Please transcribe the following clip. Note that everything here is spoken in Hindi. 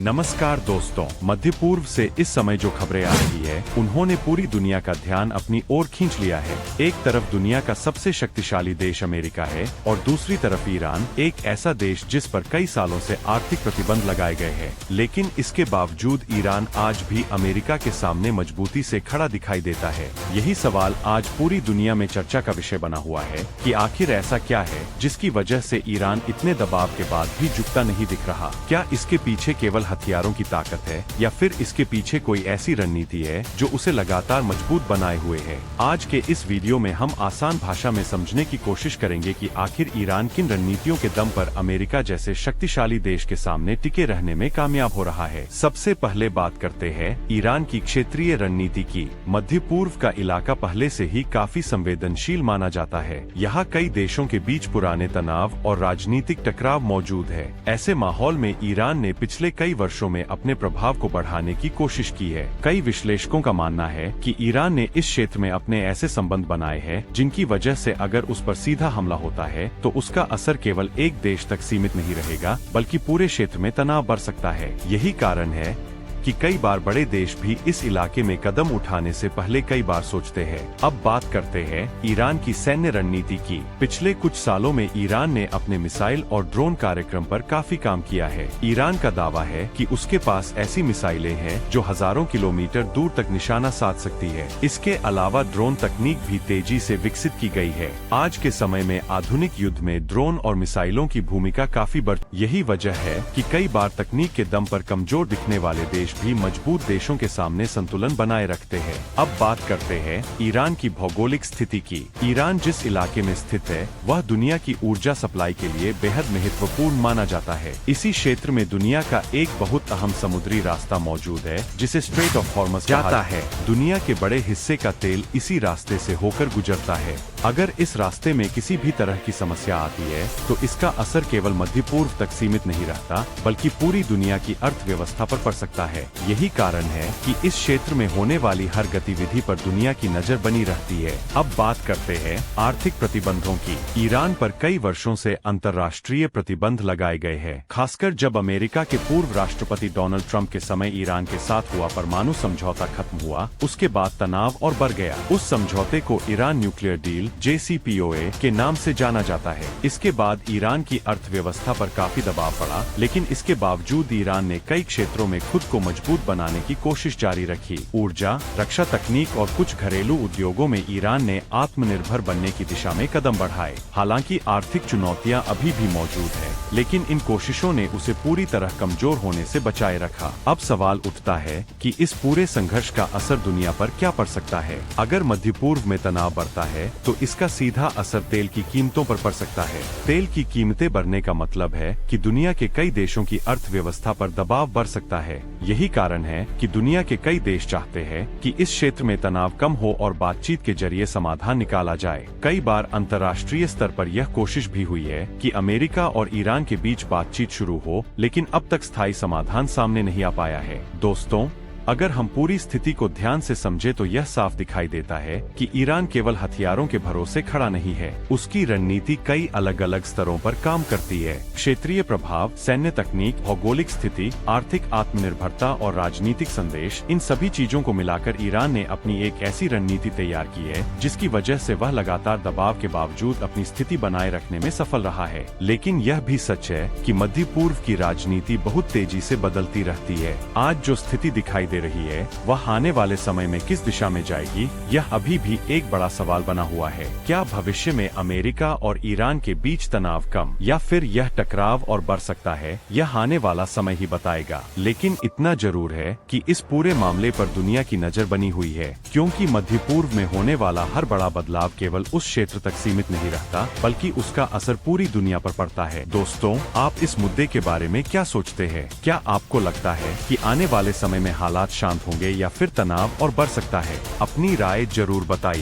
नमस्कार दोस्तों, मध्य पूर्व से इस समय जो खबरें आ रही है उन्होंने पूरी दुनिया का ध्यान अपनी ओर खींच लिया है। एक तरफ दुनिया का सबसे शक्तिशाली देश अमेरिका है और दूसरी तरफ ईरान, एक ऐसा देश जिस पर कई सालों से आर्थिक प्रतिबंध लगाए गए हैं। लेकिन इसके बावजूद ईरान आज भी अमेरिका के सामने मजबूती से खड़ा दिखाई देता है। यही सवाल आज पूरी दुनिया में चर्चा का विषय बना हुआ है कि आखिर ऐसा क्या है जिसकी वजह से ईरान इतने दबाव के बाद भी झुकता नहीं दिख रहा। क्या इसके पीछे केवल हथियारों की ताकत है या फिर इसके पीछे कोई ऐसी रणनीति है जो उसे लगातार मजबूत बनाए हुए है। आज के इस वीडियो में हम आसान भाषा में समझने की कोशिश करेंगे कि आखिर ईरान किन रणनीतियों के दम पर अमेरिका जैसे शक्तिशाली देश के सामने टिके रहने में कामयाब हो रहा है। सबसे पहले बात करते हैं ईरान की क्षेत्रीय रणनीति की। मध्य पूर्व का इलाका पहले से ही काफी संवेदनशील माना जाता है। यहाँ कई देशों के बीच पुराने तनाव और राजनीतिक टकराव मौजूद है। ऐसे माहौल में ईरान ने पिछले कई वर्षों में अपने प्रभाव को बढ़ाने की कोशिश की है। कई विश्लेषकों का मानना है कि ईरान ने इस क्षेत्र में अपने ऐसे संबंध बनाए हैं जिनकी वजह से अगर उस पर सीधा हमला होता है तो उसका असर केवल एक देश तक सीमित नहीं रहेगा बल्कि पूरे क्षेत्र में तनाव बढ़ सकता है। यही कारण है कि कई बार बड़े देश भी इस इलाके में कदम उठाने से पहले कई बार सोचते हैं। अब बात करते हैं ईरान की सैन्य रणनीति की। पिछले कुछ सालों में ईरान ने अपने मिसाइल और ड्रोन कार्यक्रम पर काफी काम किया है। ईरान का दावा है कि उसके पास ऐसी मिसाइलें हैं जो हजारों किलोमीटर दूर तक निशाना साध सकती है। इसके अलावा ड्रोन तकनीक भी तेजी से विकसित की गई है। आज के समय में आधुनिक युद्ध में ड्रोन और मिसाइलों की भूमिका काफी बढ़। यही वजह है कि कई बार तकनीक के दम पर कमजोर दिखने वाले देश भी मजबूत देशों के सामने संतुलन बनाए रखते हैं। अब बात करते हैं ईरान की भौगोलिक स्थिति की। ईरान जिस इलाके में स्थित है वह दुनिया की ऊर्जा सप्लाई के लिए बेहद महत्वपूर्ण माना जाता है। इसी क्षेत्र में दुनिया का एक बहुत अहम समुद्री रास्ता मौजूद है जिसे स्ट्रेट ऑफ हॉर्मज जाता है। दुनिया के बड़े हिस्से का तेल इसी रास्ते से होकर गुजरता है। अगर इस रास्ते में किसी भी तरह की समस्या आती है तो इसका असर केवल मध्य पूर्व तक सीमित नहीं रहता बल्कि पूरी दुनिया की अर्थव्यवस्था पर पड़ सकता है। यही कारण है कि इस क्षेत्र में होने वाली हर गतिविधि पर दुनिया की नजर बनी रहती है। अब बात करते हैं आर्थिक प्रतिबंधों की। ईरान पर कई वर्षों से अंतर्राष्ट्रीय प्रतिबंध लगाए गए हैं, खासकर जब अमेरिका के पूर्व राष्ट्रपति डोनाल्ड ट्रंप के समय ईरान के साथ हुआ परमाणु समझौता खत्म हुआ। उसके बाद तनाव और बढ़ गया। उस समझौते को ईरान न्यूक्लियर डील JCPOA के नाम से जाना जाता है। इसके बाद ईरान की अर्थव्यवस्था पर काफी दबाव पड़ा, लेकिन इसके बावजूद ईरान ने कई क्षेत्रों में खुद को मजबूत बनाने की कोशिश जारी रखी। ऊर्जा, रक्षा तकनीक और कुछ घरेलू उद्योगों में ईरान ने आत्मनिर्भर बनने की दिशा में कदम बढ़ाए। हालांकि आर्थिक चुनौतियां अभी भी मौजूद है, लेकिन इन कोशिशों ने उसे पूरी तरह कमजोर होने से बचाए रखा। अब सवाल उठता है कि इस पूरे संघर्ष का असर दुनिया पर क्या पड़ सकता है। अगर मध्य पूर्व में तनाव बढ़ता है तो इसका सीधा असर तेल की कीमतों पर पड़ सकता है। तेल की कीमतें बढ़ने का मतलब है कि दुनिया के कई देशों की अर्थव्यवस्था पर दबाव बढ़ सकता है। यही कारण है कि दुनिया के कई देश चाहते हैं कि इस क्षेत्र में तनाव कम हो और बातचीत के जरिए समाधान निकाला जाए। कई बार अंतर्राष्ट्रीय स्तर पर यह कोशिश भी हुई है कि अमेरिका और ईरान के बीच बातचीत शुरू हो, लेकिन अब तक स्थायी समाधान सामने नहीं आ पाया है। दोस्तों, अगर हम पूरी स्थिति को ध्यान से समझे तो यह साफ दिखाई देता है कि ईरान केवल हथियारों के भरोसे खड़ा नहीं है। उसकी रणनीति कई अलग अलग स्तरों पर काम करती है। क्षेत्रीय प्रभाव, सैन्य तकनीक, भौगोलिक स्थिति, आर्थिक आत्मनिर्भरता और राजनीतिक संदेश, इन सभी चीजों को मिलाकर ईरान ने अपनी एक ऐसी रणनीति तैयार की है जिसकी वजह से वह लगातार दबाव के बावजूद अपनी स्थिति बनाए रखने में सफल रहा है। लेकिन यह भी सच है कि मध्य पूर्व की राजनीति बहुत तेजी से बदलती रहती है। आज जो स्थिति दिखाई दे रही है वह आने वाले समय में किस दिशा में जाएगी, यह अभी भी एक बड़ा सवाल बना हुआ है। क्या भविष्य में अमेरिका और ईरान के बीच तनाव कम या फिर यह टकराव और बढ़ सकता है, यह आने वाला समय ही बताएगा। लेकिन इतना जरूर है कि इस पूरे मामले पर दुनिया की नजर बनी हुई है, क्योंकि मध्य पूर्व में होने वाला हर बड़ा बदलाव केवल उस क्षेत्र तक सीमित नहीं रहता बल्कि उसका असर पूरी दुनिया पर पड़ता है। दोस्तों, आप इस मुद्दे के बारे में क्या सोचते हैं? क्या आपको लगता है कि आने वाले समय में हालात शांत होंगे या फिर तनाव और बढ़ सकता है? अपनी राय जरूर बताइए।